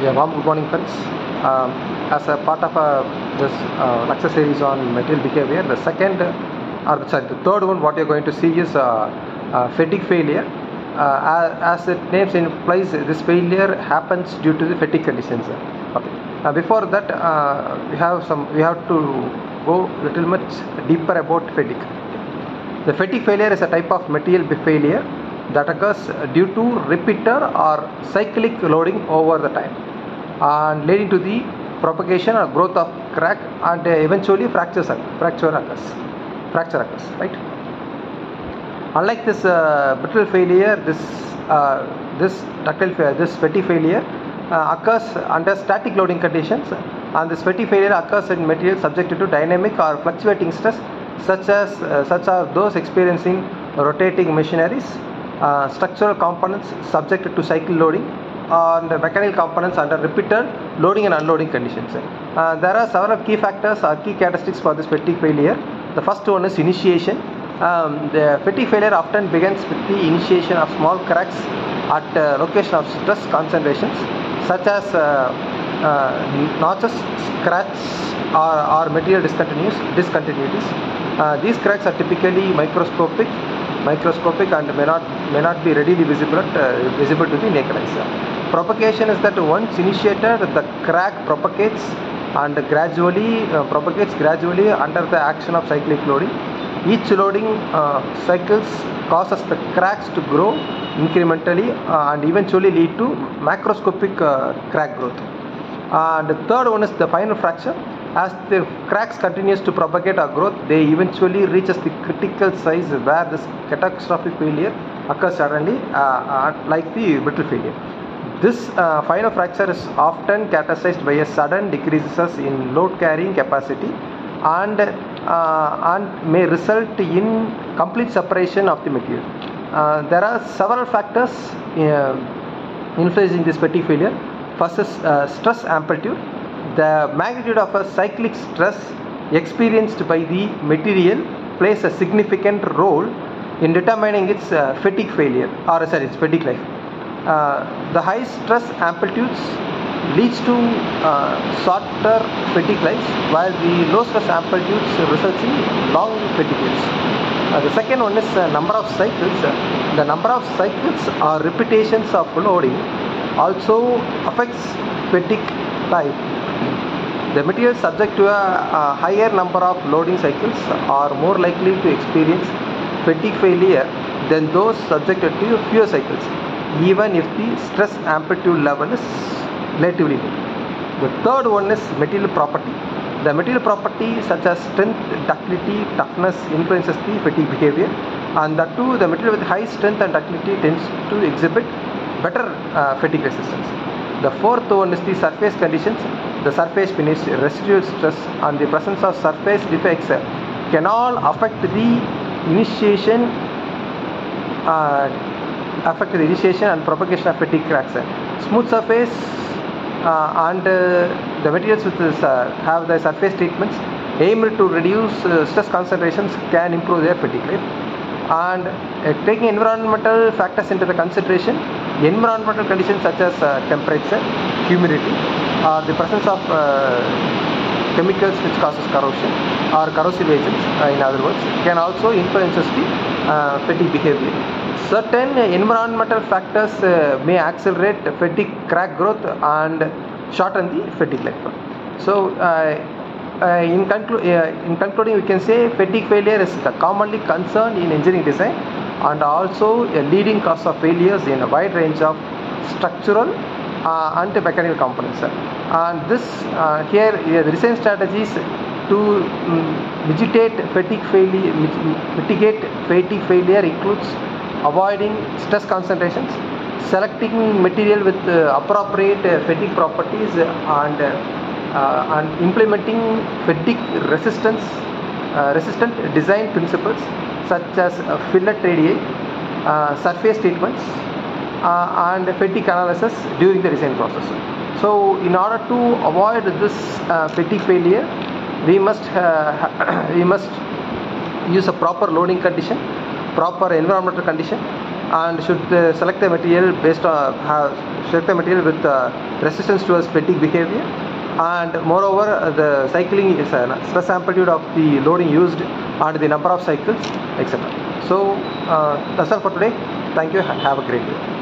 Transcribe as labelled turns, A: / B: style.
A: Yeah, warm good morning, friends. As a part of this lecture series on material behavior, the third one, what you're going to see is fatigue failure. As its name implies, this failure happens due to the fatigue conditions. Okay. Before that, we have to go little much deeper about fatigue. The fatigue failure is a type of material failure that occurs due to repeated or cyclic loading over the time and leading to the propagation or growth of crack and eventually fracture occurs, right? Unlike this brittle failure, this fatigue failure occurs under static loading conditions, and this fatigue failure occurs in materials subjected to dynamic or fluctuating stress, such are those experiencing rotating machineries, structural components subjected to cycle loading, and mechanical components under repeated loading and unloading conditions. There are several key factors or key characteristics for this fatigue failure. The first one is initiation. The fatigue failure often begins with the initiation of small cracks at location of stress concentrations, such as notches, scratches, or material discontinuities. These cracks are typically microscopic and may not be readily visible to the naked eye. Propagation is that once initiated, the crack propagates gradually under the action of cyclic loading. Each loading cycles causes the cracks to grow incrementally and eventually lead to macroscopic crack growth. And the third one is the final fracture. As the cracks continues to propagate or growth, they eventually reaches the critical size where this catastrophic failure occurs suddenly, like the brittle failure. This final fracture is often characterized by a sudden decreases in load carrying capacity and may result in complete separation of the material. There are several factors influencing this fatigue failure. First is stress amplitude. The magnitude of a cyclic stress experienced by the material plays a significant role in determining its fatigue life. The high stress amplitudes leads to shorter fatigue lives, while the low stress amplitudes results in long fatigue lives. The second one is number of cycles. The number of cycles or repetitions of loading also affects fatigue type. The materials subject to a higher number of loading cycles are more likely to experience fatigue failure than those subjected to fewer cycles, even if the stress amplitude level is relatively low. The third one is material property. The material property such as strength, ductility, toughness influences the fatigue behavior, and that too, the material with high strength and ductility tends to exhibit better fatigue resistance. The fourth one is the surface conditions. The surface finish, residual stress, and the presence of surface defects can all affect the initiation and propagation of fatigue cracks. Smooth surface and the materials which have the surface treatments aimed to reduce stress concentrations can improve their fatigue life. And taking environmental factors into the consideration, environmental conditions such as temperature, humidity, or the presence of chemicals which causes corrosion or corrosive agents, in other words, can also influence the fatigue behavior. Certain environmental factors may accelerate fatigue crack growth and shorten the fatigue life. So, in concluding, we can say fatigue failure is commonly concerned in engineering design and also a leading cause of failures in a wide range of structural and mechanical components. And this the design strategies to mitigate fatigue failure includes avoiding stress concentrations, selecting material with appropriate fatigue properties, and implementing fatigue resistant design principles such as fillet radii, surface treatments, and fatigue analysis during the design process. So, in order to avoid this fatigue failure, we must use a proper loading condition, proper environmental condition, and should select the material based on select the material with resistance towards fatigue behavior, and moreover the cycling is a stress amplitude of the loading used and the number of cycles, etc. So that's all for today. Thank you. Have a great day.